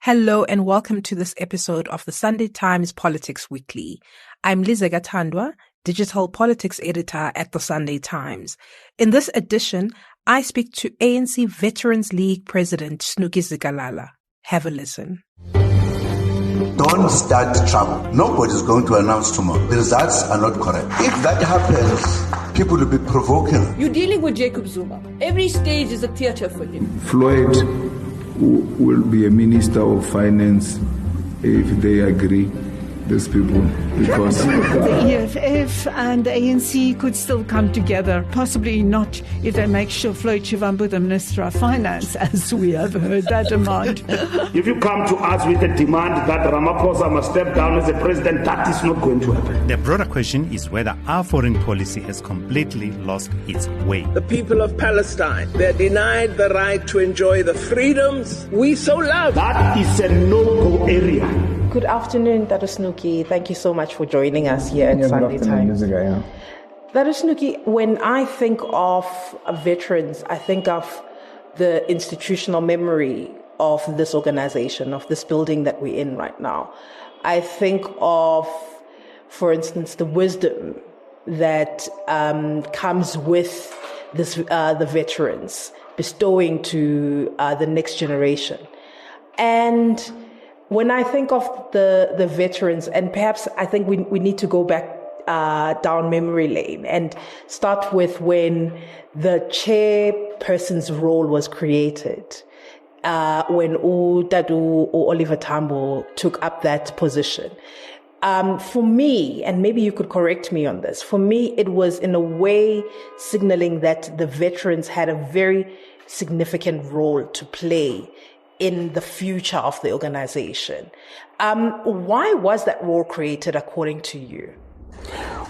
Hello and welcome to this episode of the Sunday Times Politics Weekly. I'm Lize Gatandwa, digital politics editor at the Sunday Times. In this edition, I speak to ANC Veterans League President Snooky Zikalala. Have a listen. Don't start trouble. Nobody's going to announce tomorrow. The results are not correct. If that happens, people will be provoking. You're dealing with Jacob Zuma. Every stage is a theater for him. Floyd will be a minister of finance if they agree, these people, because the EFF and the ANC could still come together, possibly not if they make sure Floyd Shivambu the Minister of Finance, as we have heard that demand. If you come to us with a demand that Ramaphosa must step down as a president, that is not going to happen. The broader question is whether our foreign policy has completely lost its way. The people of Palestine, they're denied the right to enjoy the freedoms we so love. That is a no-go area. Good afternoon, Dr. Snooky. Thank you so much for joining us here at Sunday Times. Dr. Snooky, when I think of veterans, I think of the institutional memory of this organization, of this building that we're in right now. I think of, for instance, the wisdom that comes with this, the veterans, bestowing to the next generation. And when I think of the veterans, and perhaps I think we need to go back down memory lane and start with when the chairperson's role was created, when Dadu or Oliver Tambo took up that position. For me, and maybe you could correct me on this, for me it was in a way signaling that the veterans had a very significant role to play in the future of the organization. Why was that role created according to you?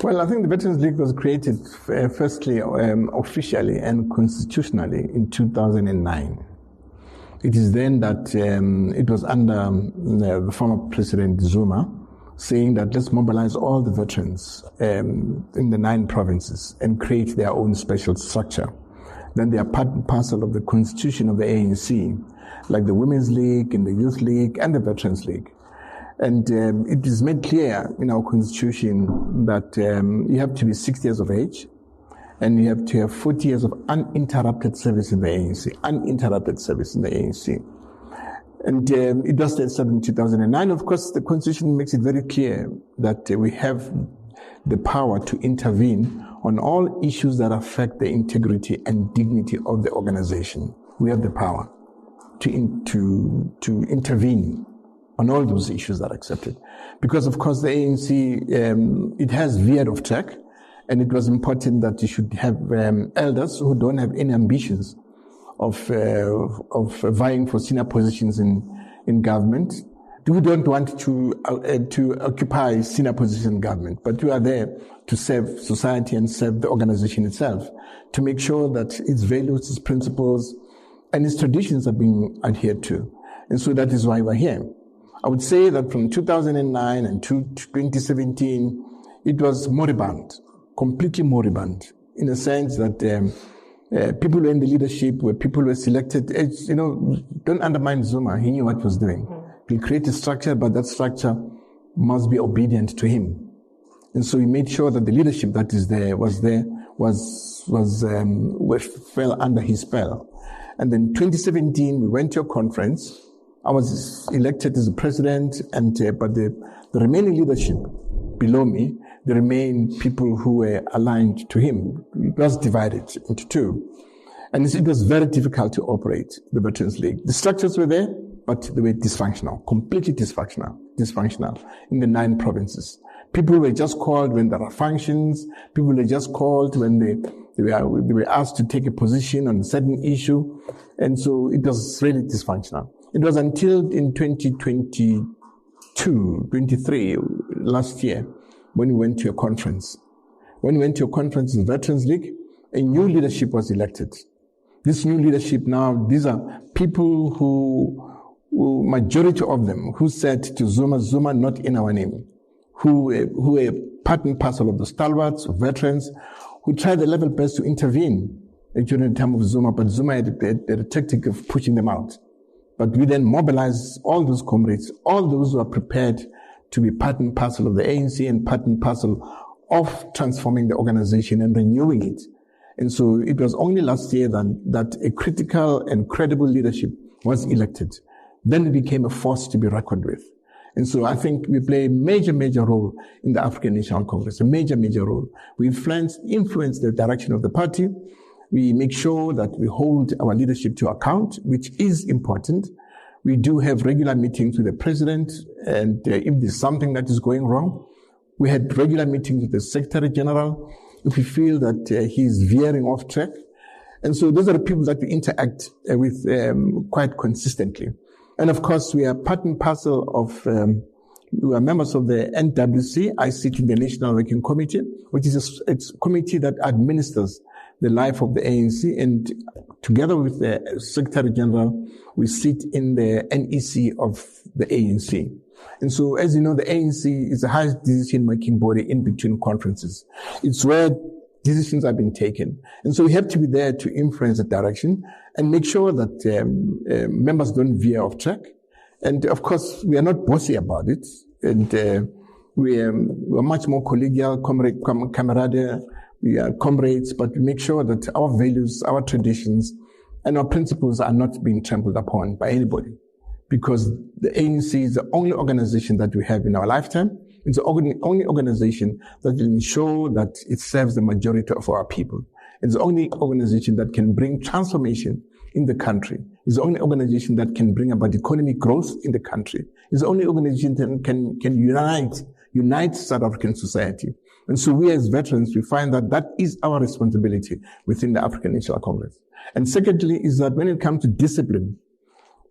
Well, I think the Veterans League was created firstly officially and constitutionally in 2009. It is then that it was under the former President Zuma saying that let's mobilize all the veterans in the 9 provinces and create their own special structure. Then they are part and parcel of the constitution of the ANC, like the Women's League and the Youth League and the Veterans League. And it is made clear in our constitution that you have to be 60 years of age and you have to have 40 years of uninterrupted service in the ANC, uninterrupted service in the ANC. And it was said in 2009. Of course, the constitution makes it very clear that we have the power to intervene on all issues that affect the integrity and dignity of the organization. We have the power to intervene on all those issues that are accepted. Because, of course, the ANC, it has veered off track, and it was important that you should have elders who don't have any ambitions of vying for senior positions in government, who don't want to occupy senior positions in government, but who are there to serve society and serve the organization itself, to make sure that its values, its principles, and its traditions are being adhered to. And so that is why we're here. I would say that from 2009 and to 2017, it was moribund, completely moribund, in a sense that people were in the leadership, where people were selected. Don't undermine Zuma. He knew what he was doing. He'll create a structure, but that structure must be obedient to him. And so he made sure that the leadership that is there fell under his spell. And then 2017, we went to a conference. I was elected as the president, but the remaining leadership below me, the remaining people who were aligned to him, it was divided into 2. And it was very difficult to operate the Veterans League. The structures were there, but they were dysfunctional, completely dysfunctional in the 9 provinces. People were just called when there are functions. People were just called when they were asked to take a position on a certain issue. And so it was really dysfunctional. It was until in 2023, last year, when we went to a conference. When we went to a conference in the Veterans League, a new leadership was elected. This new leadership now, these are people who majority of them, who said to Zuma, not in our name, who were part and parcel of the stalwarts, of veterans, who tried their level best to intervene during the time of Zuma, but Zuma had a tactic of pushing them out. But we then mobilized all those comrades, all those who are prepared to be part and parcel of the ANC and part and parcel of transforming the organization and renewing it. And so it was only last year that a critical and credible leadership was elected. Then it became a force to be reckoned with. And so I think we play a major, major role in the African National Congress, a major, major role. We influence the direction of the party. We make sure that we hold our leadership to account, which is important. We do have regular meetings with the president, and if there's something that is going wrong, we had regular meetings with the Secretary General if we feel that he's veering off track. And so those are the people that we interact with quite consistently. And of course, we are part and parcel of, we are members of the NWC. I sit in the National Working Committee, which is a committee that administers the life of the ANC. And together with the Secretary General, we sit in the NEC of the ANC. And so, as you know, the ANC is the highest decision-making body in between conferences. It's where decisions have been taken. And so we have to be there to influence the direction and make sure that members don't veer off track. And of course, we are not bossy about it. And we are much more collegial, camaraderie. We are comrades, but we make sure that our values, our traditions, and our principles are not being trampled upon by anybody. Because the ANC is the only organization that we have in our lifetime. It's the only organization that will ensure that it serves the majority of our people. It's the only organization that can bring transformation in the country. It's the only organization that can bring about economic growth in the country. It's the only organization that can unite South African society. And so we as veterans, we find that that is our responsibility within the African National Congress. And secondly is that when it comes to discipline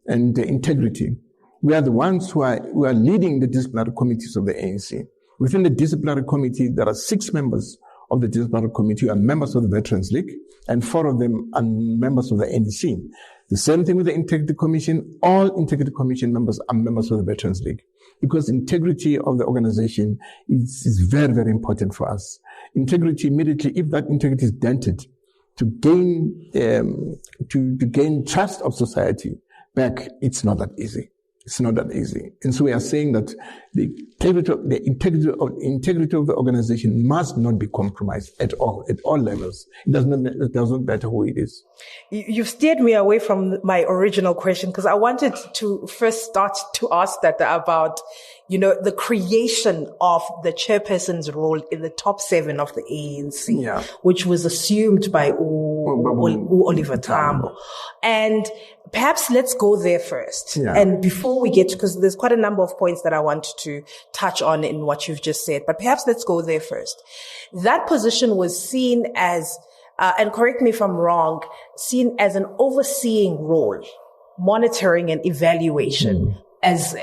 and integrity, we are the ones who are leading the disciplinary committees of the ANC. Within the disciplinary committee, there are 6 members of the disciplinary committee who are members of the Veterans League, and 4 of them are members of the NEC. The same thing with the Integrity Commission. All Integrity Commission members are members of the Veterans League, because integrity of the organization is very, very important for us. Integrity immediately, if that integrity is dented, to gain trust of society back, it's not that easy. It's not that easy. And so we are saying that the integrity of the organization must not be compromised at all levels. It doesn't matter who it is. You've steered me away from my original question, because I wanted to first start to ask that about, the creation of the chairperson's role in the top 7 of the ANC, which was assumed by Oliver Tambo. And perhaps let's go there first. Yeah. And before we get, because there's quite a number of points that I want to touch on in what you've just said, but perhaps let's go there first. That position was seen as, and correct me if I'm wrong, seen as an overseeing role, monitoring and evaluation as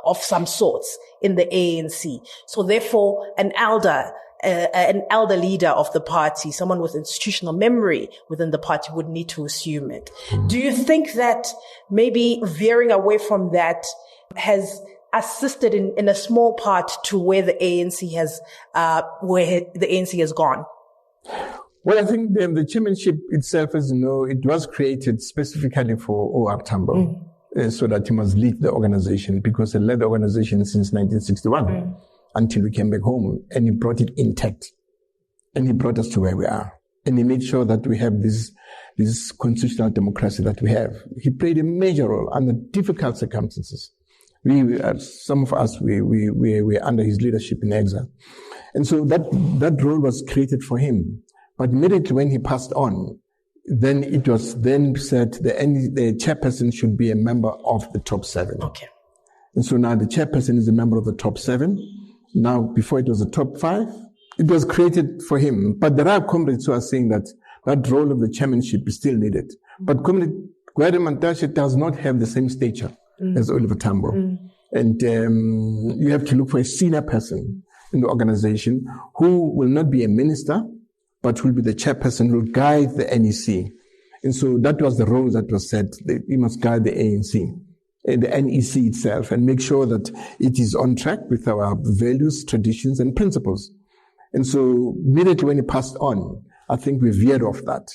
of some sorts in the ANC. So therefore, an elder leader of the party, someone with institutional memory within the party, would need to assume it. Do you think that maybe veering away from that has assisted in a small part to where the ANC has gone? Well, I think the chairmanship itself, as you know, it was created specifically for O.R. Tambo, so that he must lead the organization, because he led the organization since 1961. Until we came back home, and he brought it intact. And he brought us to where we are. And he made sure that we have this constitutional democracy that we have. He played a major role under difficult circumstances. Some of us, we were under his leadership in exile. And so that role was created for him. But immediately when he passed on, then it was then said the chairperson should be a member of the top 7. Okay. And so now the chairperson is a member of the top 7. Now, before it was the top 5, it was created for him. But there are comrades who are saying that role of the chairmanship is still needed. But Comrade Gwede Mantashe does not have the same stature as Oliver Tambo. And you have to look for a senior person in the organization who will not be a minister, but will be the chairperson, who will guide the NEC. And so that was the role that was said. He must guide the ANC. The NEC itself, and make sure that it is on track with our values, traditions, and principles. And so immediately when he passed on, I think we veered off that.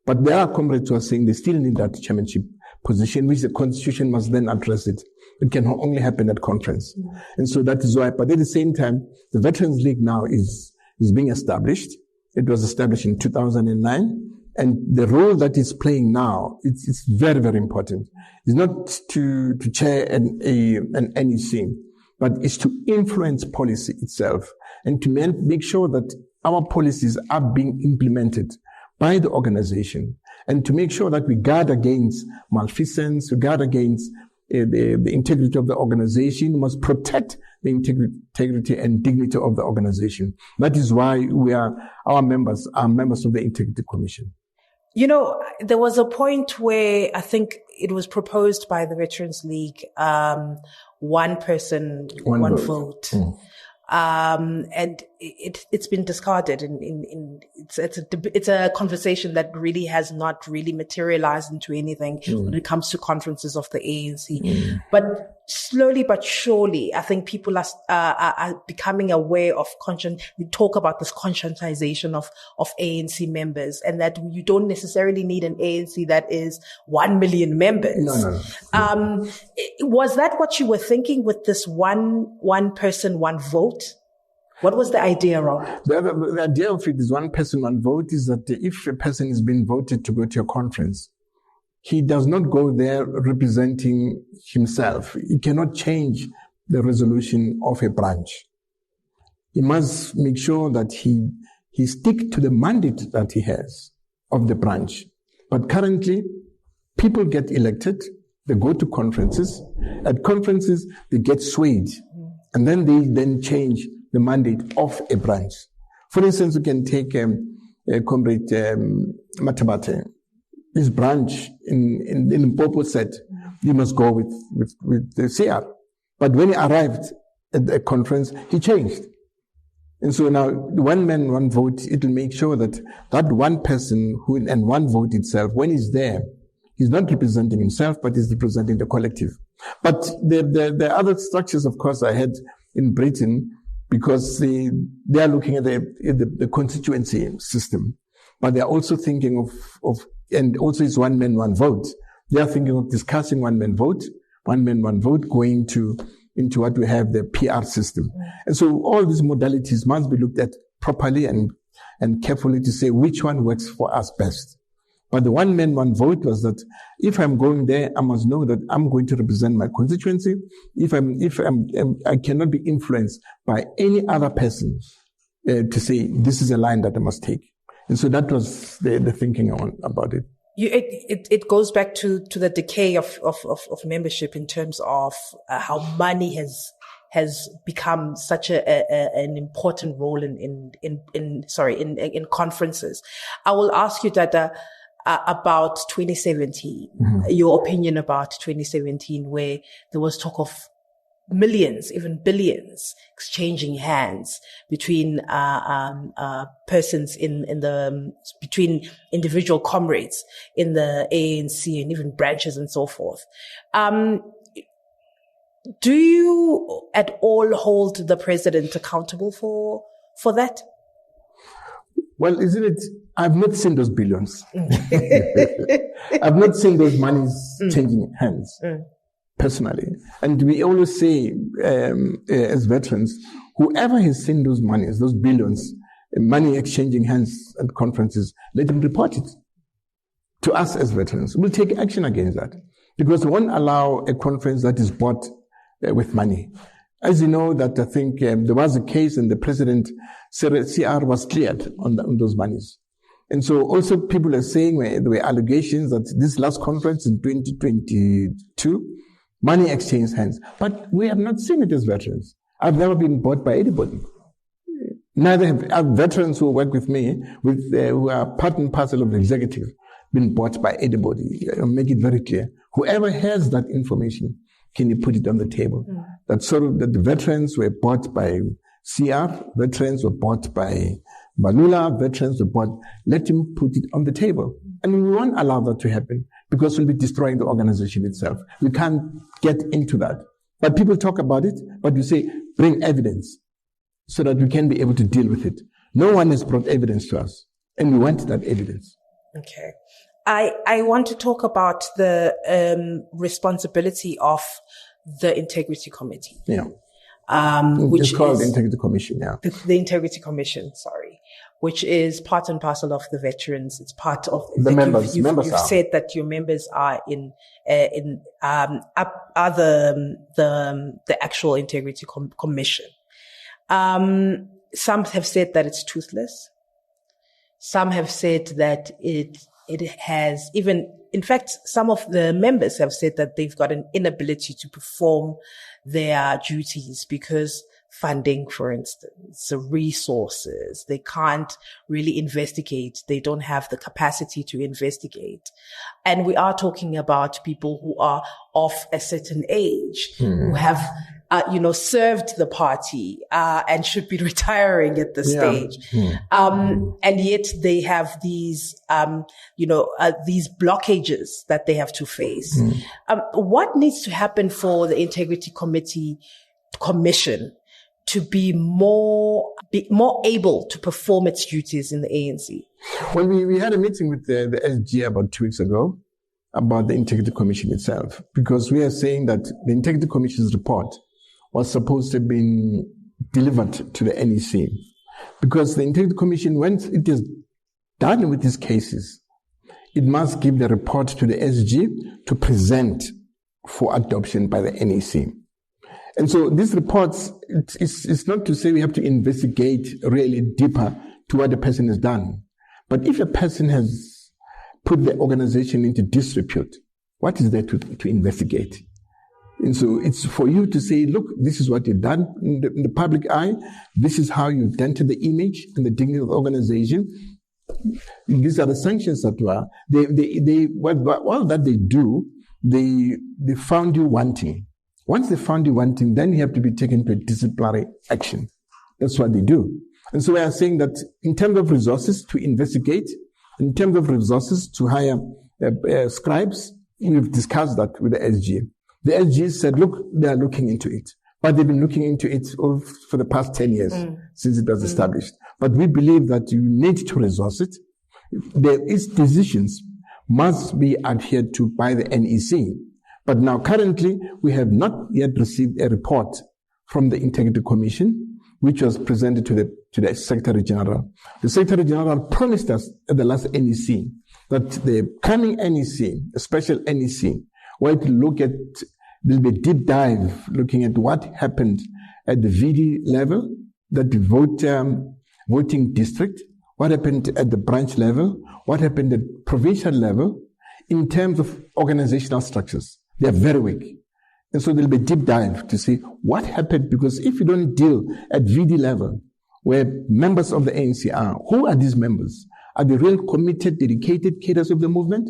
But there are comrades who are saying they still need that chairmanship position, which the constitution must then address it. It can only happen at conference. And so that is why, but at the same time, the Veterans League now is being established. It was established in 2009. And the role that it's playing now, it's very, very important. It's not to chair an NEC, but it's to influence policy itself and to make sure that our policies are being implemented by the organization and to make sure that we guard against malfeasance, we guard against the integrity of the organization. We must protect the integrity and dignity of the organization. That is why our members are members of the Integrity Commission. You know, there was a point where I think it was proposed by the Veterans League, one person, one vote. And it's been discarded it's a conversation that really has not really materialized into anything when it comes to conferences of the ANC. But slowly but surely, I think people are becoming aware of we talk about this conscientization of ANC members, and that you don't necessarily need an ANC that is 1 million members. No. Was that what you were thinking with this one person, one vote? What was the idea around it? The idea of it is one person, one vote is that if a person is being voted to go to a conference, he does not go there representing himself. He cannot change the resolution of a branch. He must make sure that he stick to the mandate that he has of the branch. But currently, people get elected, they go to conferences. At conferences, they get swayed. And then they change the mandate of a branch. For instance, we can take Comrade Matabate. His branch in Limpopo said he must go with the CR. But when he arrived at the conference, he changed. And so now, one man, one vote, it will make sure that one person and one vote itself, when he's there, he's not representing himself, but he's representing the collective. But the other structures, of course, I had in Britain, because they are looking at the constituency system, but they are also thinking of and also it's one man, one vote. They are thinking of discussing one man, one vote, going into what we have, the PR system. And so all these modalities must be looked at properly and carefully to say which one works for us best. But the one man, one vote was that if I'm going there, I must know that I'm going to represent my constituency. I cannot be influenced by any other person to say this is a line that I must take. And so that was the thinking about it. It goes back to the decay of membership in terms of how money has become such an important role in conferences. I will ask you, Dada, about 2017, your opinion about 2017, where there was talk of millions, even billions, exchanging hands between persons between individual comrades in the ANC and even branches and so forth. Do you at all hold the president accountable for that? Well, isn't it? I've not seen those billions. I've not seen those monies changing hands, personally. And we always say, as veterans, whoever has seen those monies, those billions, money exchanging hands at conferences, let them report it to us as veterans. We'll take action against that, because we won't allow a conference that is bought with money. As you know, that I think there was a case and the president CR was cleared on those monies. And so also people are saying there were allegations that this last conference in 2022, money exchanged hands. But we have not seen it as veterans. I've never been bought by anybody. Neither have veterans who work with me, who are part and parcel of the executive, been bought by anybody. I'll make it very clear. Whoever has that information, can you put it on the table? That the veterans were bought by CR, veterans were bought by Mbalula, veterans were bought. Let him put it on the table. And we won't allow that to happen, because we'll be destroying the organization itself. We can't get into that. But people talk about it, but we say, bring evidence so that we can be able to deal with it. No one has brought evidence to us, and we want that evidence. Okay. I want to talk about the responsibility of the Integrity Committee. Yeah. Which it's called is the Integrity Commission, yeah. The Integrity Commission, sorry, which is part and parcel of the veterans. It's part of the members. You've are. said that your members are the actual Integrity Commission. Some have said that it's toothless. Some have said that it has even, in fact, some of the members have said that they've got an inability to perform their duties because funding, for instance, resources, they can't really investigate. They don't have the capacity to investigate. And we are talking about people who are of a certain age, who have, served the party, and should be retiring at this stage. And yet they have these, these blockages that they have to face. What needs to happen for the Integrity Commission to be more able to perform its duties in the ANC? Well, we had a meeting with the SG about 2 weeks ago about the Integrity Commission itself, because we are saying that the Integrity Commission's report was supposed to have been delivered to the NEC, because the Integrity Commission, once it is done with these cases, it must give the report to the SG to present for adoption by the NEC. And so these reports, it's not to say we have to investigate really deeper to what the person has done. But if a person has put the organization into disrepute, what is there to investigate? And so it's for you to say, look, this is what you've done in the public eye. This is how you've dented the image and the dignity of the organization. These are the sanctions that were. All that they do, they found you wanting. Once they found you wanting, then you have to be taken to a disciplinary action. That's what they do. And so we are saying that in terms of resources to investigate, in terms of resources to hire scribes, we've discussed that with the SG. The SG said, look, they are looking into it. But they've been looking into it for the past 10 years since it was established. But we believe that you need to resource it. Its decisions must be adhered to by the NEC. But now currently, we have not yet received a report from the Integrity Commission, which was presented to the Secretary General. The Secretary General promised us at the last NEC that the coming NEC, a special NEC, where to look at, there'll be a deep dive looking at what happened at the VD level, that the voting district, what happened at the branch level, what happened at provincial level, in terms of organizational structures. They are very weak. And so there'll be a deep dive to see what happened, because if you don't deal at VD level, where members of the ANC are, who are these members? Are they real committed, dedicated cadres of the movement?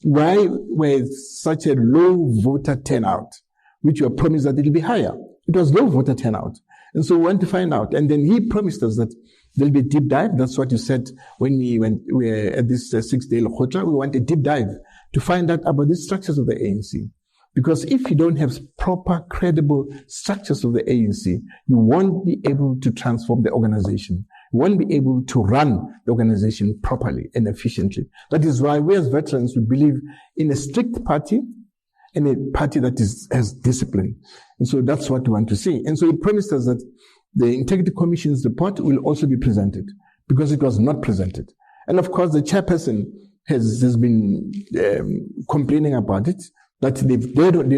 Why were such a low voter turnout, which you were promised that it will be higher? It was low voter turnout. And so we want to find out. And then he promised us that there'll be a deep dive. That's what you said when we were at this 6-day Lekgotla. We want a deep dive to find out about the structures of the ANC. Because if you don't have proper, credible structures of the ANC, you won't be able to transform the organization. You won't be able to run the organization properly and efficiently. That is why we as veterans, we believe in a strict party and a party that has discipline. And so that's what we want to see. And so he promised us that the Integrity Commission's report will also be presented, because it was not presented. And of course, the chairperson has been complaining about it, that they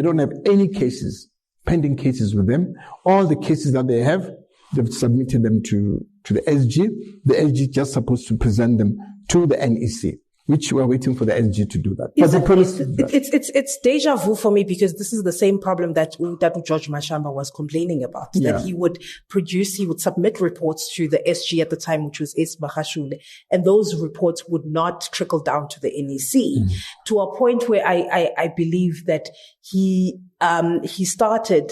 don't have any cases, pending cases with them. All the cases that they have, they've submitted them to the SG. The SG just supposed to present them to the NEC, which we're waiting for the SG to do that. It's deja vu for me, because this is the same problem that George Mashamba was complaining about, that he would submit reports to the SG at the time, which was S. Mahashule, and those reports would not trickle down to the NEC to a point where I believe that he started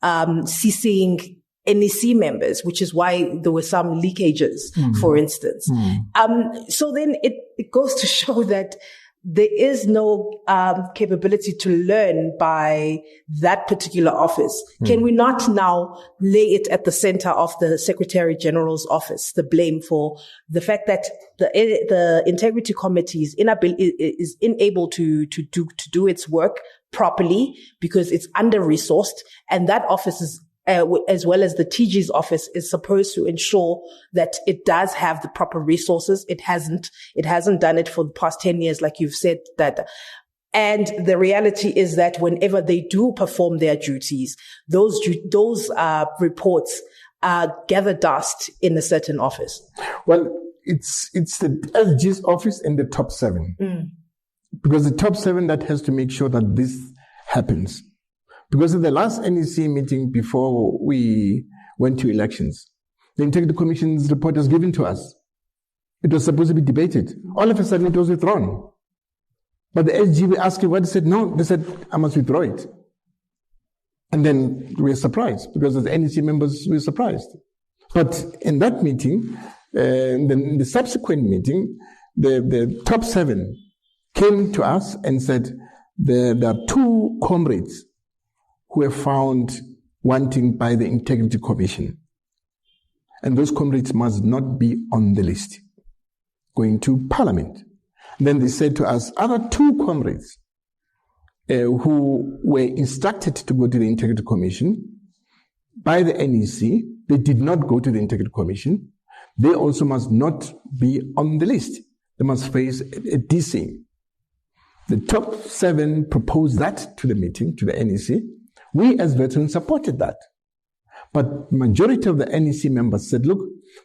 CCing NEC members, which is why there were some leakages, for instance. So then it goes to show that there is no capability to learn by that particular office. Can we not now lay it at the center of the Secretary General's office, the blame for the fact that the Integrity Committee is unable to do its work properly because it's under-resourced, and that office is as well as the TG's office is supposed to ensure that it does have the proper resources. It hasn't done it for the past 10 years, like you've said that. And the reality is that whenever they do perform their duties, those reports gather dust in a certain office. Well, it's the SG's office and the top 7. Because the top 7 that has to make sure that this happens. Because in the last NEC meeting before we went to elections, the Integrity Commission's report was given to us. It was supposed to be debated. All of a sudden it was withdrawn. But the SG, we asked him, what? They said, no. They said, I must withdraw it. And then we were surprised, because as NEC members, we were surprised. But in that meeting, in the subsequent meeting, the top 7 came to us and said, there are 2 comrades who were found wanting by the Integrity Commission. And those comrades must not be on the list going to Parliament. Then they said to us, other 2 comrades who were instructed to go to the Integrity Commission by the NEC, they did not go to the Integrity Commission. They also must not be on the list. They must face a DC. The top 7 proposed that to the meeting, to the NEC. We as veterans supported that. But majority of the NEC members said, look,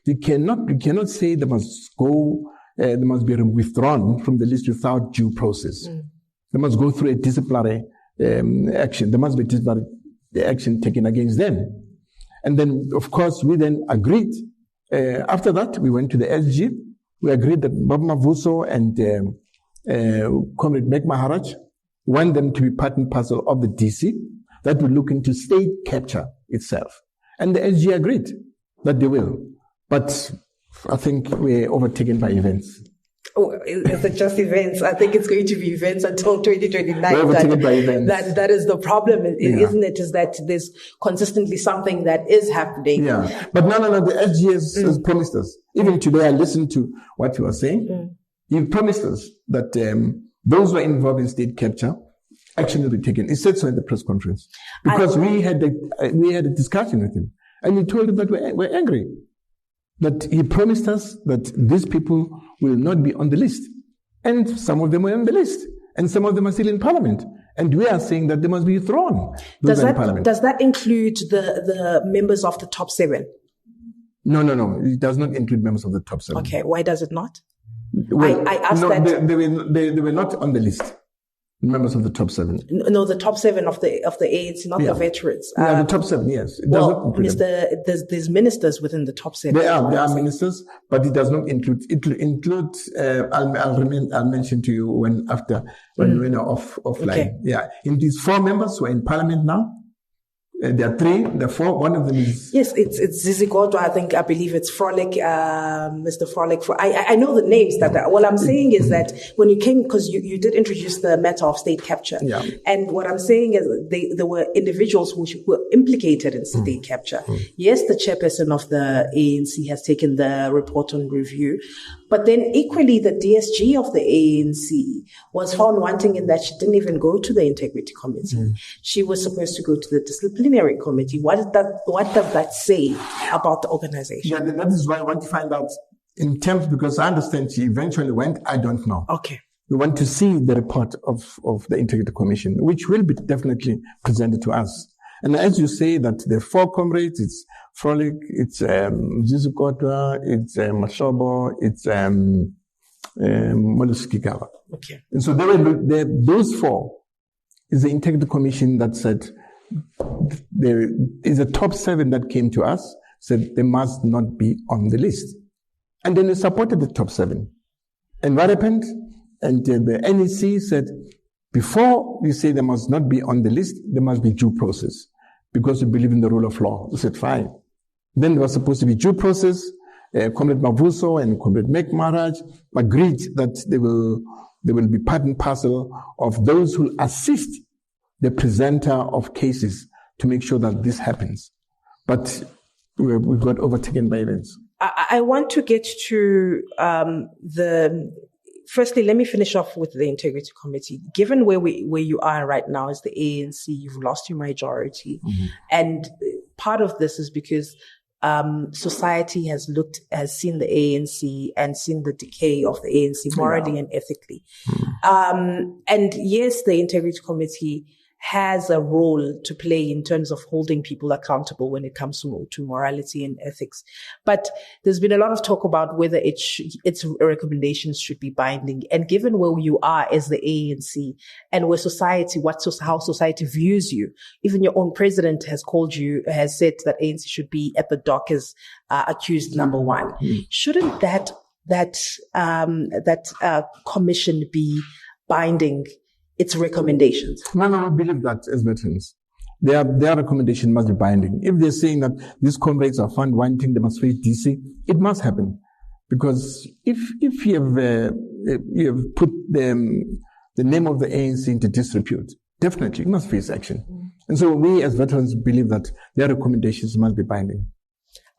we cannot say they must go, they must be withdrawn from the list without due process. They must go through a disciplinary action. There must be disciplinary action taken against them. And then, of course, we then agreed. After that, we went to the SG. We agreed that Bob Mavuso and Comrade Mek Maharaj want them to be part and parcel of the DC that will look into state capture itself. And the SG agreed that they will. But I think we're overtaken by events. Oh, is it just events? I think it's going to be events until 2029. We're overtaken by events. That is the problem, isn't it? Is that there's consistently something that is happening. Yeah. But no. The SG has promised us. Even today, I listened to what you were saying. He promised us that those who are involved in state capture, action will be taken. He said so in the press conference. Because we had a discussion with him. And we told him that we're angry. That he promised us that these people will not be on the list. And some of them were on the list. And some of them are still in Parliament. And we are saying that they must be thrown. Does that include the members of the top 7? No. It does not include members of the top 7. Okay. Why does it not? Well, I asked that. They were not on the list. Members of the top 7. No, the top 7 of the ANC, not the veterans. The top 7, yes. It does not include there's ministers within the top 7. There are ministers, but it does not include. It includes. I'll mention to you when we're offline. Okay. Yeah, in these 4 members who are in Parliament now. There are 3, there are 4. One of them is... Yes, it's Zizi Godwa. I believe it's Frolick, Mr. Frolick. I know the names what I'm saying is that when you came, because you did introduce the matter of state capture. Yeah. And what I'm saying is there were individuals who were implicated in state capture. Yes, the chairperson of the ANC has taken the report on review. But then equally, the DSG of the ANC was found wanting in that she didn't even go to the Integrity Committee. She was supposed to go to the disciplinary committee. What does that say about the organization? Yeah, that is why I want to find out in terms, because I understand she eventually went. I don't know. Okay. We want to see the report of the Integrity Commission, which will be definitely presented to us. And as you say that the 4 comrades, it's Frolick, it's Zizi Godwa, it's Mahlobo, it's Malusi Gigaba. Okay. And so those 4 is the Integrity Commission that said there is a top 7 that came to us, said they must not be on the list. And then they supported the top 7. And what happened? And the NEC said, before you say they must not be on the list, there must be due process. Because we believe in the rule of law. We said, fine. Then there was supposed to be due process. Comrade Mavuso and Comrade Mek Maharaj agreed that they will They will be part and parcel of those who assist the presenter of cases to make sure that this happens. But we got overtaken by events. I want to get to firstly, let me finish off with the Integrity Committee. Given where you are right now as the ANC, you've lost your majority. Mm-hmm. And part of this is because society has seen the ANC and seen the decay of the ANC morally and ethically. Mm-hmm. And yes, the Integrity Committee has a role to play in terms of holding people accountable when it comes to morality and ethics. But there's been a lot of talk about whether its recommendations should be binding. And given where you are as the ANC and where how society views you, even your own president has said that ANC should be at the dock as accused number one. Mm-hmm. Shouldn't that commission be binding its recommendations? No, I believe that as veterans, their recommendation must be binding. If they're saying that these convicts are found wanting, they must face DC, it must happen. Because if you have put the name of the ANC into disrepute, definitely you must face action. Mm. And so we as veterans believe that their recommendations must be binding.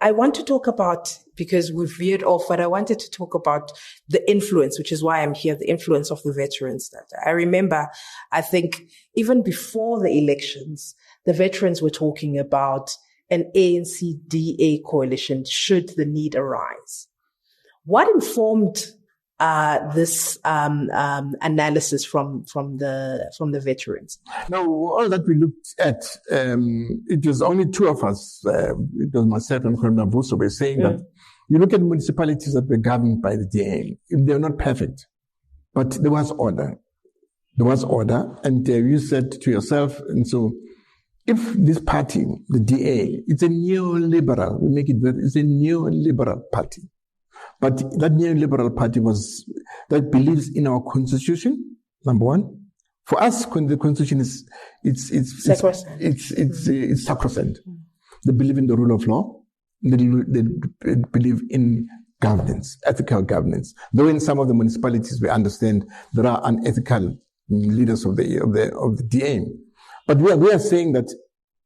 I want to talk about, because we've veered off, but I wanted to talk about the influence, which is why I'm here, the influence of the veterans. I remember, I think, even before the elections, the veterans were talking about an ANC-DA coalition should the need arise. What informed this analysis from the veterans? No, all that we looked at, it was only two of us. It was myself and Colonel Nabuso were saying that you look at municipalities that were governed by the DA. They're not perfect, but there was order. There was order, and you said to yourself, and so if this party, the DA, it's a neoliberal, we make it very, it's a neoliberal party. But that neoliberal party that believes in our constitution, number one. For us, the constitution is sacrosanct. They believe in the rule of law. They believe in governance, ethical governance. Though in some of the municipalities we understand there are unethical leaders of the DA. But we are saying that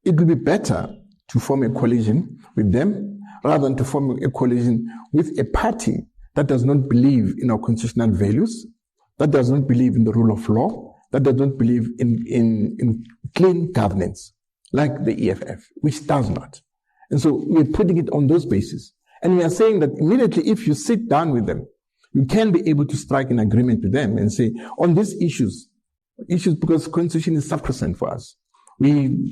it would be better to form a coalition with them rather than to form a coalition with a party that does not believe in our constitutional values, that does not believe in the rule of law, that does not believe in clean governance, like the EFF, which does not. And so we're putting it on those bases. And we are saying that immediately if you sit down with them, you can be able to strike an agreement with them and say, on these issues because constitution is sacrosanct for us, we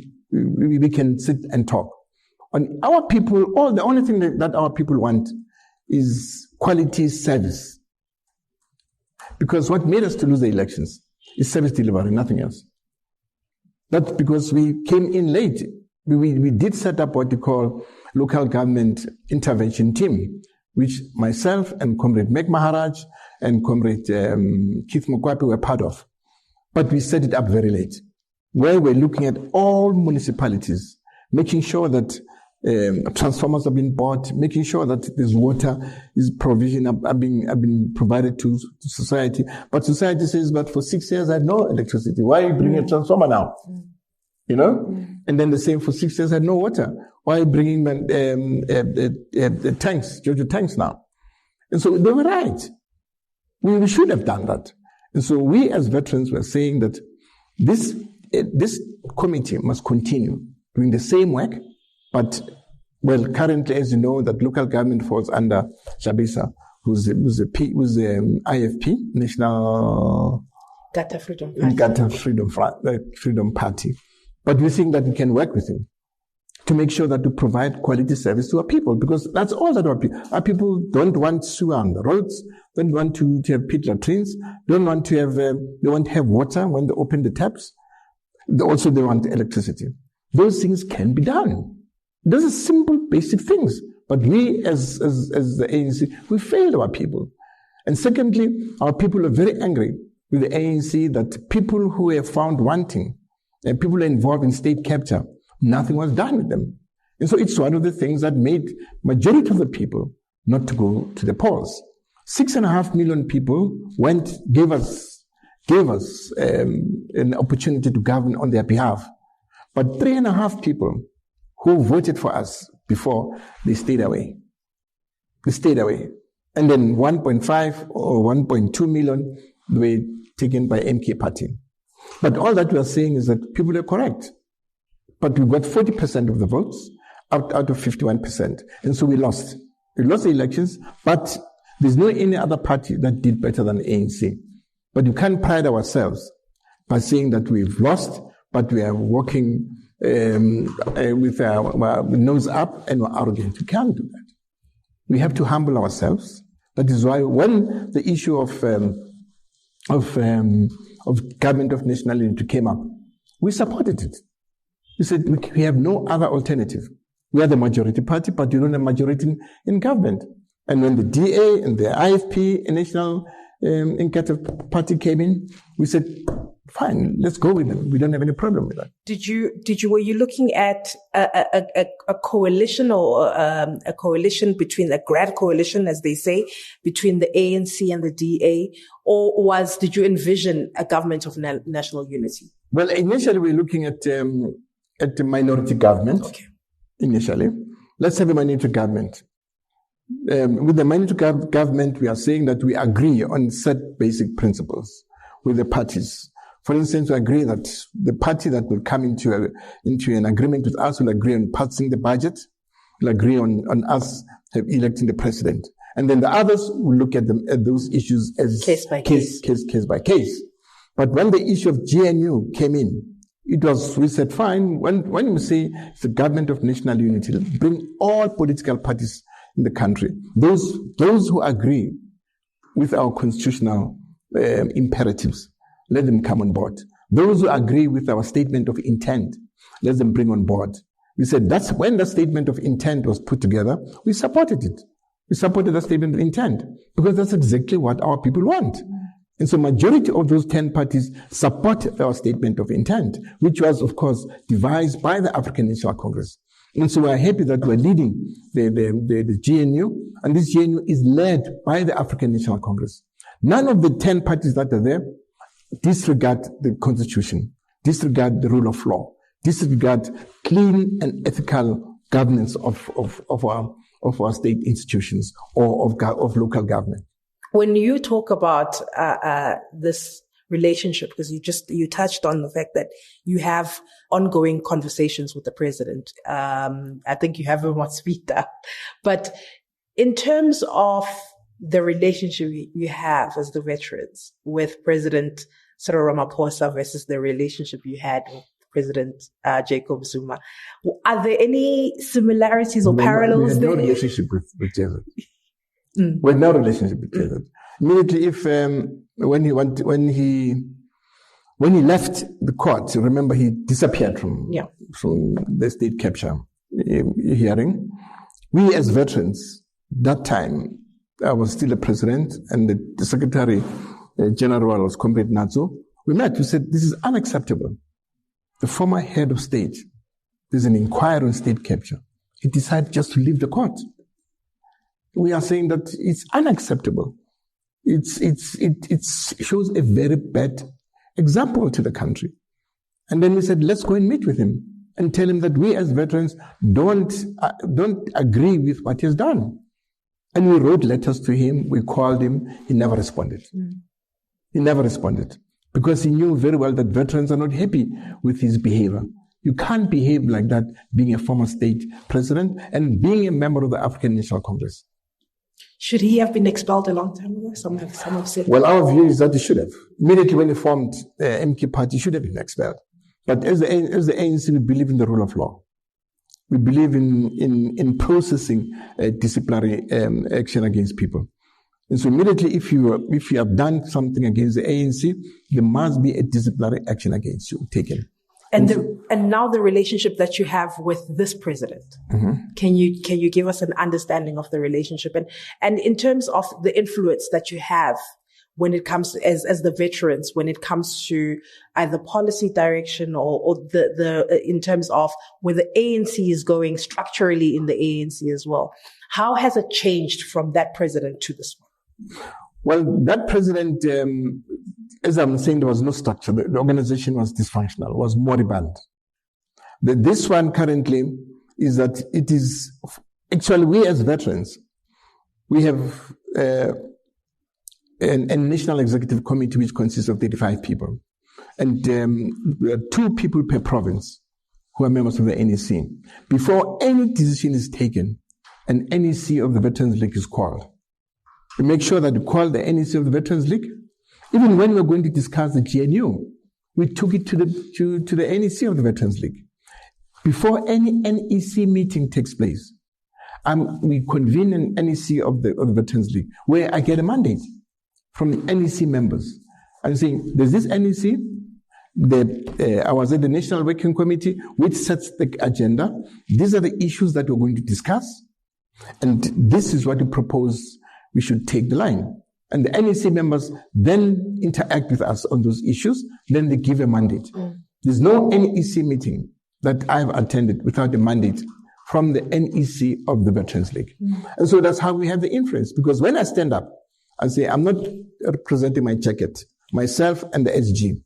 can sit and talk. On our people, the only thing that our people want is quality service. Because what made us to lose the elections is service delivery, nothing else. That's because we came in late. We did set up what we call local government intervention team, which myself and Comrade Meg Maharaj and Comrade Keith Mokwape were part of. But we set it up very late, where we're looking at all municipalities, making sure that transformers have been bought, making sure that there's water is have been provided to society. But society says, but for 6 years I had no electricity. Why are you bringing a transformer now? You know? And then the same for 6 years I had no water. Why are you bringing tanks, Jojo tanks now? And so they were right. We should have done that. And so we as veterans were saying that this committee must continue doing the same work. But, well, currently, as you know, that local government falls under Shabisa, who's the IFP, National Gata Freedom Party. But we think that we can work with him to make sure that we provide quality service to our people, because that's all that our people don't want sewer on the roads, don't want to have pit latrines, don't want to have, they want to have water when they open the taps. Also, they want electricity. Those things can be done. Those are simple, basic things. But we, as the ANC, we failed our people. And secondly, our people are very angry with the ANC that people who are found wanting, and people involved in state capture, nothing was done with them. And so it's one of the things that made majority of the people not to go to the polls. 6.5 million people gave us gave us an opportunity to govern on their behalf. But 3.5 people who voted for us before, they stayed away. They stayed away. And then 1.5 or 1.2 million were taken by MK Party. But all that we are saying is that people are correct. But we got 40% of the votes out of 51%. And so we lost. We lost the elections, but there's no any other party that did better than ANC. But you can't pride ourselves by saying that we've lost, but we are walking with our nose up and we're arrogant. We can't do that. We have to humble ourselves. That is why when the issue of government of national unity came up, we supported it. We said we have no other alternative. We are the majority party, but you don't have majority in government. And when the DA and the IFP, National Implicated Party came in, we said, fine, let's go with them. We don't have any problem with that. Were you looking at a coalition or a coalition between a grad coalition, as they say, between the ANC and the DA, or did you envision a government of national unity? Well, initially we're looking at the minority government. Okay. Initially, let's have a minority government. With the minority government, we are saying that we agree on set basic principles with the parties. For instance, we agree that the party that will come into an agreement with us will agree on passing the budget, will agree on us electing the president. And then the others will look at those issues as case by case. But when the issue of GNU came in, we said, fine, when we say it's a government of national unity, bring all political parties in the country. Those who agree with our constitutional imperatives, let them come on board. Those who agree with our statement of intent, let them bring on board. We said that's when the statement of intent was put together, we supported it. We supported the statement of intent because that's exactly what our people want. And so majority of those 10 parties support our statement of intent, which was, of course, devised by the African National Congress. And so we're happy that we're leading the GNU, and this GNU is led by the African National Congress. None of the 10 parties that are there disregard the constitution, disregard the rule of law, disregard clean and ethical governance of our state institutions or of local government. When you talk about this relationship, because you touched on the fact that you have ongoing conversations with the president. I think you have him on speed dial. But in terms of the relationship you have as the veterans with President Cyril Ramaphosa versus the relationship you had with President Jacob Zuma, are there any similarities or parallels there? We had no relationship with Jacob. We had no relationship with Jacob. Immediately, when he left the court, remember he disappeared from the state capture hearing. We as veterans, that time, I was still a president, and the Secretary General was Comrade Nadzo. We met. We said, this is unacceptable. The former head of state, there's an inquiry on state capture. He decided just to leave the court. We are saying that it's unacceptable. It shows a very bad example to the country. And then we said, let's go and meet with him and tell him that we as veterans don't agree with what he has done. And we wrote letters to him. We called him. He never responded. He never responded because he knew very well that veterans are not happy with his behavior. You can't behave like that being a former state president and being a member of the African National Congress. Should he have been expelled a long time ago? Some have said. Well, our view is that he should have. Immediately when he formed MK Party, he should have been expelled. But as the ANC, we believe in the rule of law. We believe in processing disciplinary action against people. And so immediately, if you have done something against the ANC, there must be a disciplinary action against you taken. And now the relationship that you have with this president, can you give us an understanding of the relationship and in terms of the influence that you have when it comes to, as the veterans, when it comes to either policy direction or the in terms of where the ANC is going structurally in the ANC as well? How has it changed from that president to this one? Well, that president, as I'm saying, there was no structure. The organization was dysfunctional, was moribund. This one currently is that it is, actually we as veterans, we have a national executive committee which consists of 35 people. And there are 2 people per province who are members of the NEC. Before any decision is taken, an NEC of the Veterans League is called. We make sure that we call the NEC of the Veterans League. Even when we're going to discuss the GNU, we took it to the NEC of the Veterans League. Before any NEC meeting takes place, we convene an NEC of the Veterans League, where I get a mandate from the NEC members. I'm saying, there's this NEC, I was at the National Working Committee, which sets the agenda. These are the issues that we're going to discuss, and this is what we propose we should take the line. And the NEC members then interact with us on those issues, then they give a mandate. There's no NEC meeting that I've attended without a mandate from the NEC of the Veterans League. And so that's how we have the influence, because when I stand up and say, I'm not representing my jacket, myself and the SG,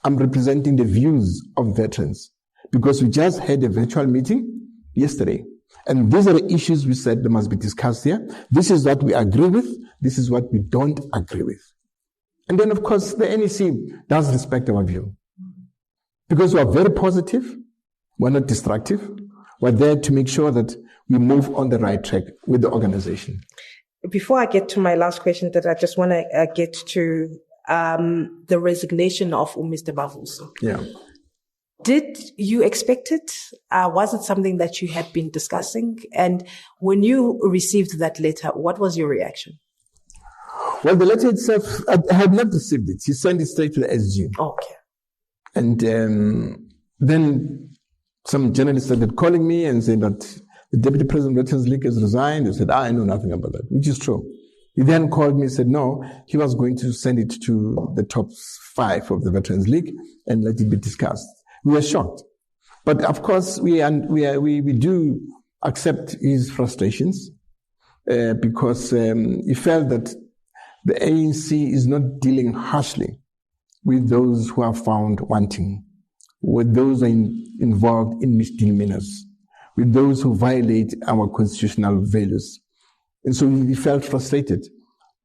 I'm representing the views of veterans, because we just had a virtual meeting yesterday. And these are the issues we said that must be discussed here. This is what we agree with. This is what we don't agree with. And then, of course, the NEC does respect our view, because we are very positive. We're not destructive. We're there to make sure that we move on the right track with the organization. Before I get to my last question, that I just want to get to the resignation of Mr. Malusi. Yeah. Did you expect it? Was it something that you had been discussing? And when you received that letter, what was your reaction? Well, the letter itself, I had not received it. He sent it straight to the SG. Okay. And then some journalists started calling me and saying that the Deputy President of the Veterans League has resigned. They said, I know nothing about that, which is true. He then called me and said, no, he was going to send it to the top 5 of the Veterans League and let it be discussed. We were shocked. But of course, we do accept his frustrations because he felt that the ANC is not dealing harshly with those who are found wanting, with those who are involved in misdemeanors, with those who violate our constitutional values. And so he felt frustrated.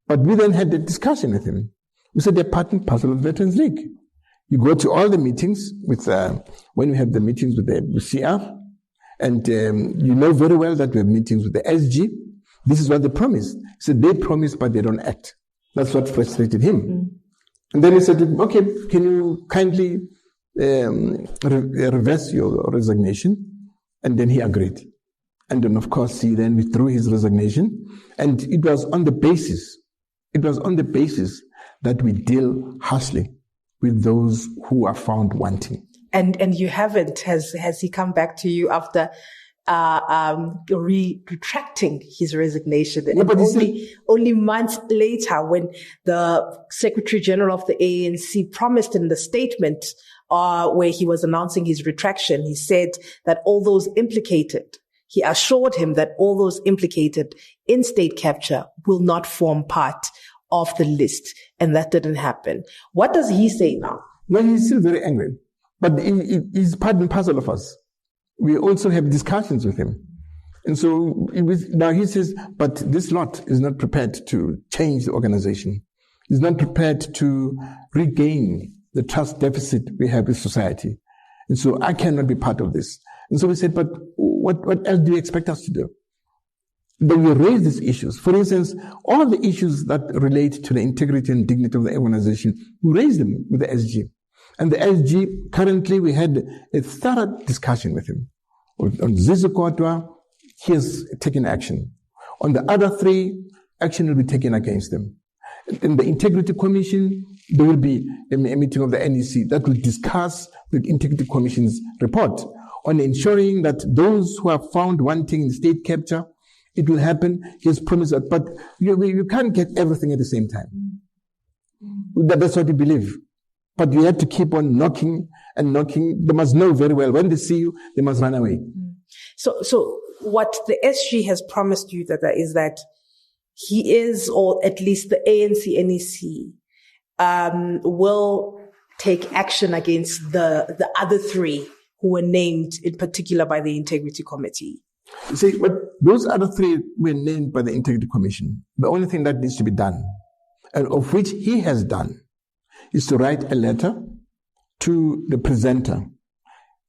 But we then had a discussion with him. We said they're part and parcel of the Veterans League. You go to all the meetings with, when we have the meetings with the CR, and you know very well that we have meetings with the SG. This is what they promised. He said they promise, but they don't act. That's what frustrated him. And then he said, okay, can you kindly reverse your resignation? And then he agreed. And then, of course, he then withdrew his resignation. And it was on the basis that we deal harshly with those who are found wanting. And you haven't. Has he come back to you after retracting his resignation? Yeah, but only months later, when the Secretary General of the ANC promised in the statement where he was announcing his retraction, he said that all those implicated, he assured him that all those implicated in state capture will not form part of the list. And that didn't happen. What does he say now? Well, he's still very angry. But he's part and parcel of us. We also have discussions with him. And so now he says, but this lot is not prepared to change the organization. Is not prepared to regain the trust deficit we have with society. And so I cannot be part of this. And so we said, but what else do you expect us to do? Then we raise these issues. For instance, all the issues that relate to the integrity and dignity of the organization, we raise them with the SG. And the SG, currently we had a thorough discussion with him. On Zizi Kodwa, he has taken action. On the other 3, action will be taken against them. In the Integrity Commission, there will be a meeting of the NEC that will discuss the Integrity Commission's report on ensuring that those who are found wanting in state capture, it will happen. He has promised that, but you can't get everything at the same time. That's what we believe. But you have to keep on knocking and knocking. They must know very well, when they see you, they must run away. So what the SG has promised you is that he is, or at least the ANC NEC, will take action against the other three who were named in particular by the Integrity Committee. You see, but those other three were named by the Integrity Commission. The only thing that needs to be done, and of which he has done, is to write a letter to the presenter.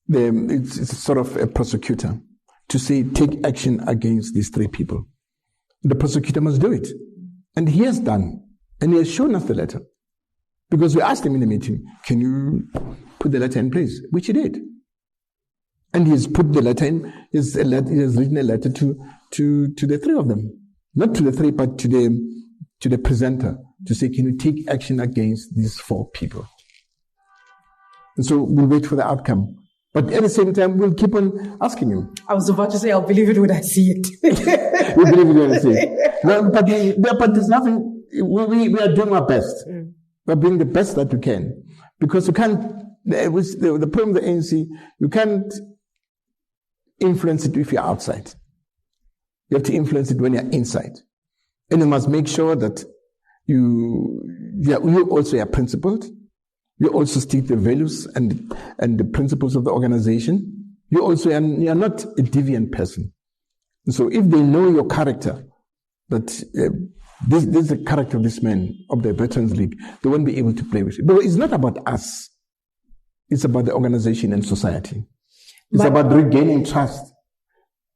It's sort of a prosecutor, to say, take action against these three people. The prosecutor must do it. And he has done. And he has shown us the letter. Because we asked him in the meeting, can you put the letter in place? Which he did. And he has put the letter in, he has written a letter to the three of them. Not to the three, but to the presenter, to say, can you take action against these four people? And so we'll wait for the outcome. But at the same time, we'll keep on asking him. I was about to say, I'll believe it when I see it. You believe it when I see it. No, but there's nothing, we are doing our best. We're doing the best that we can. Because you can't, the problem with the ANC, you can't influence it if you're outside. You have to influence it when you're inside. And you must make sure that you also are principled. You also stick the values and the principles of the organization. You also are not a deviant person. And so if they know your character, that this is the character of this man, of the Veterans League, they won't be able to play with it. But it's not about us. It's about the organization and society. It's about regaining trust,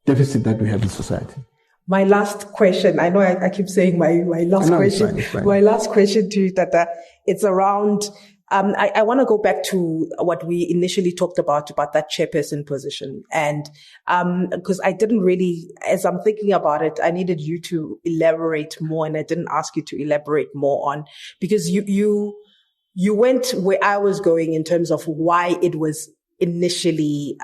deficit that we have in society. My last question, I know I keep saying my last question. It's fine. My last question to you, Tata, it's around, I want to go back to what we initially talked about that chairperson position. And, because I didn't really, as I'm thinking about it, I needed you to elaborate more, and I didn't ask you to elaborate more on, because you went where I was going in terms of why it was initially,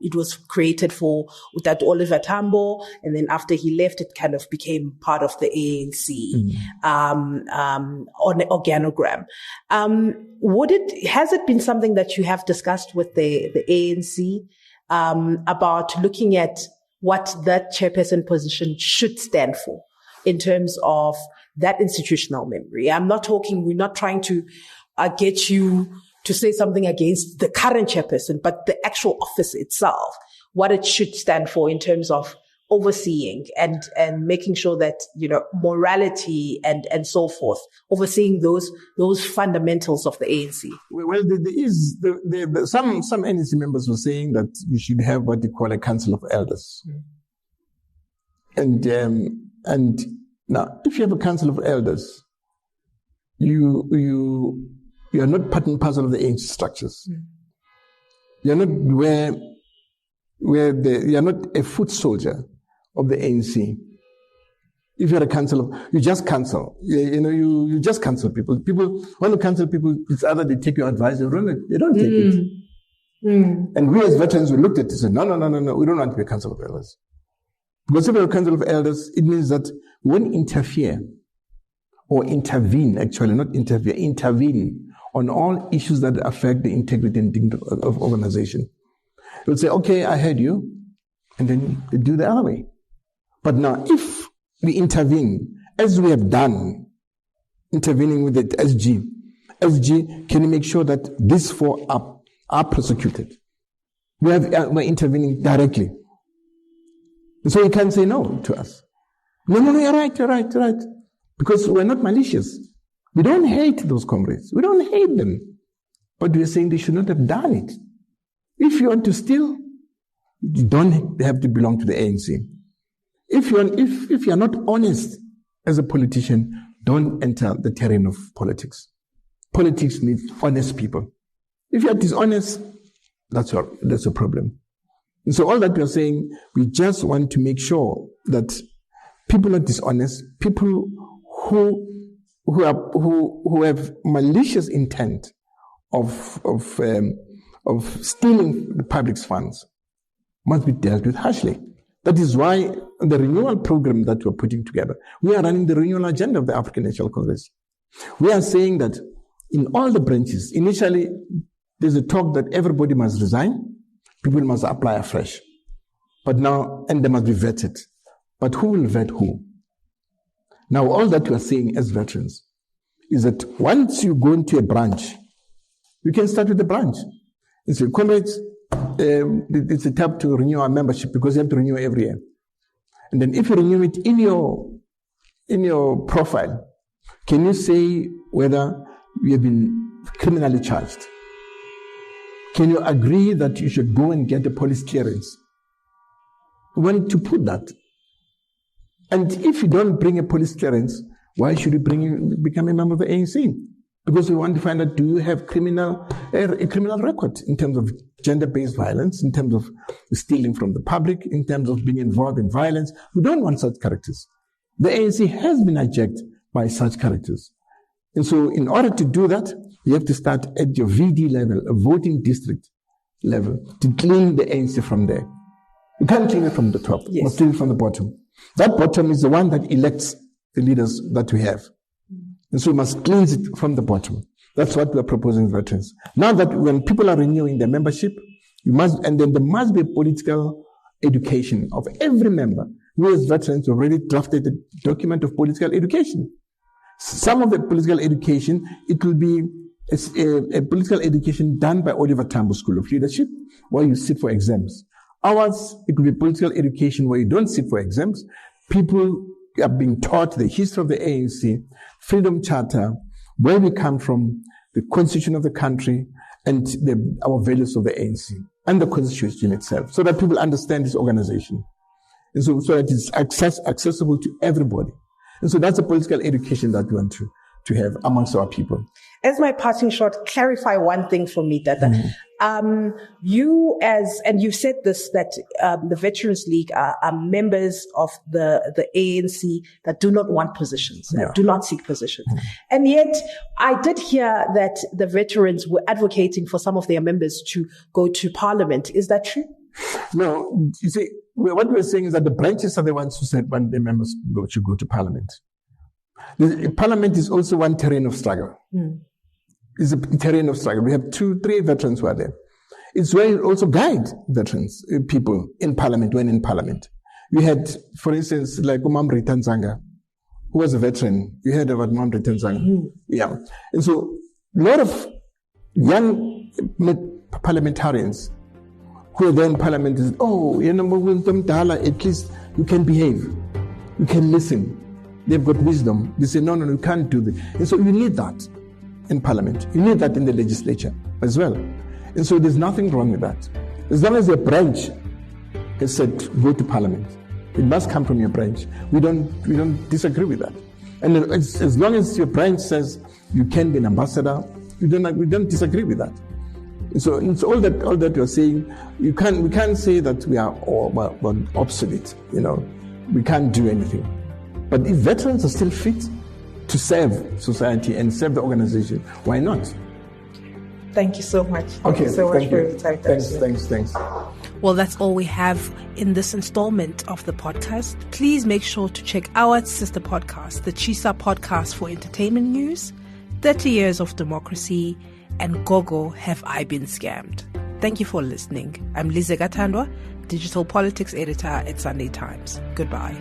it was created for that Oliver Tambo, and then after he left, it kind of became part of the ANC, on the organogram. Has it been something that you have discussed with the ANC, about looking at what that chairperson position should stand for in terms of that institutional memory? We're not trying to get you to say something against the current chairperson, but the actual office itself, what it should stand for in terms of overseeing and making sure that, morality and so forth, overseeing those fundamentals of the ANC. Well, some ANC members were saying that you should have what they call a council of elders. And now, if you have a council of elders, you are not part and parcel of the ANC structures. You are not you are not a foot soldier of the ANC. If you are a council you just cancel. You just cancel people. People want to cancel people. It's either they take your advice or they don't take it. And we as veterans, we looked at it and said, no, we don't want to be a council of elders. Because if you're a council of elders, it means that we won't interfere or intervene, actually, not interfere, intervene on all issues that affect the integrity and dignity of organization. They'll say, okay, I heard you, and then they do the other way. But now, if we intervene, as we have done, intervening with the SG, can you make sure that these four are prosecuted? We're intervening directly. And so you can't say no to us. No, you're right. Because we're not malicious. We don't hate those comrades. We don't hate them. But we're saying they should not have done it. If you want to steal, you don't have to belong to the ANC. If you're not honest as a politician, don't enter the terrain of politics. Politics needs honest people. If you're dishonest, that's a problem. And so all that we're saying, we just want to make sure that people are dishonest, people who have malicious intent of stealing the public's funds must be dealt with harshly. That is why the renewal program that we're putting together, we are running the renewal agenda of the African National Congress. We are saying that in all the branches, initially there's a talk that everybody must resign, people must apply afresh. But now, and they must be vetted. But who will vet who? Now, all that we are saying as veterans is that once you go into a branch, you can start with the branch. And say, comrades, it's a time to renew our membership because you have to renew every year. And then if you renew it in your profile, can you say whether you have been criminally charged? Can you agree that you should go and get a police clearance? We want to put that. And if you don't bring a police clearance, why should you become a member of the ANC? Because we want to find out, do you have a criminal record in terms of gender-based violence, in terms of stealing from the public, in terms of being involved in violence? We don't want such characters. The ANC has been hijacked by such characters. And so in order to do that, you have to start at your VD level, a voting district level, to clean the ANC from there. You can't clean it from the top, you must clean it from the bottom. That bottom is the one that elects the leaders that we have. And so we must cleanse it from the bottom. That's what we are proposing as veterans. Now that when people are renewing their membership, and then there must be a political education of every member. We as veterans have already drafted a document of political education. Some of the political education, it will be a political education done by Oliver Tambo School of Leadership, where you sit for exams. Ours, it will be political education where you don't sit for exams. People are being taught the history of the ANC, Freedom Charter, where we come from, the constitution of the country, and our values of the ANC, and the constitution itself, so that people understand this organization. And so that it's accessible to everybody. And so that's a political education that we want to have amongst our people. As my parting shot, clarify one thing for me, Tata. And you said this, that the Veterans League are members of the ANC that do not want positions, do not seek positions. And yet, I did hear that the veterans were advocating for some of their members to go to Parliament. Is that true? No, you see, what we're saying is that the branches are the ones who said when the members should go to Parliament. Parliament is also one terrain of struggle. It's a terrain of struggle. We have 2-3 veterans who are there. It's where you also guide veterans, people in Parliament, when in Parliament. You had, for instance, like Umam Ritanzanga, who was a veteran. You heard about Umam Ritanzanga. Yeah. And so a lot of young parliamentarians who are there in Parliament is, at least you can behave. You can listen. They've got wisdom. They say, no, you can't do this. And so you need that in Parliament. You need that in the legislature as well. And so there's nothing wrong with that. As long as your branch has said, go to Parliament, it must come from your branch. We don't disagree with that. And as long as your branch says you can be an ambassador, we don't disagree with that. So it's all that you're saying, we can't say that we are obsolete. We can't do anything. But if veterans are still fit to serve society and serve the organization, why not? Thank you so much. Thank you so much for your time. Thanks. Well, that's all we have in this installment of the podcast. Please make sure to check our sister podcast, the Chisa Podcast for Entertainment News, 30 Years of Democracy, and Gogo, Have I Been Scammed? Thank you for listening. I'm Lizega Tandwa, Digital Politics Editor at Sunday Times. Goodbye.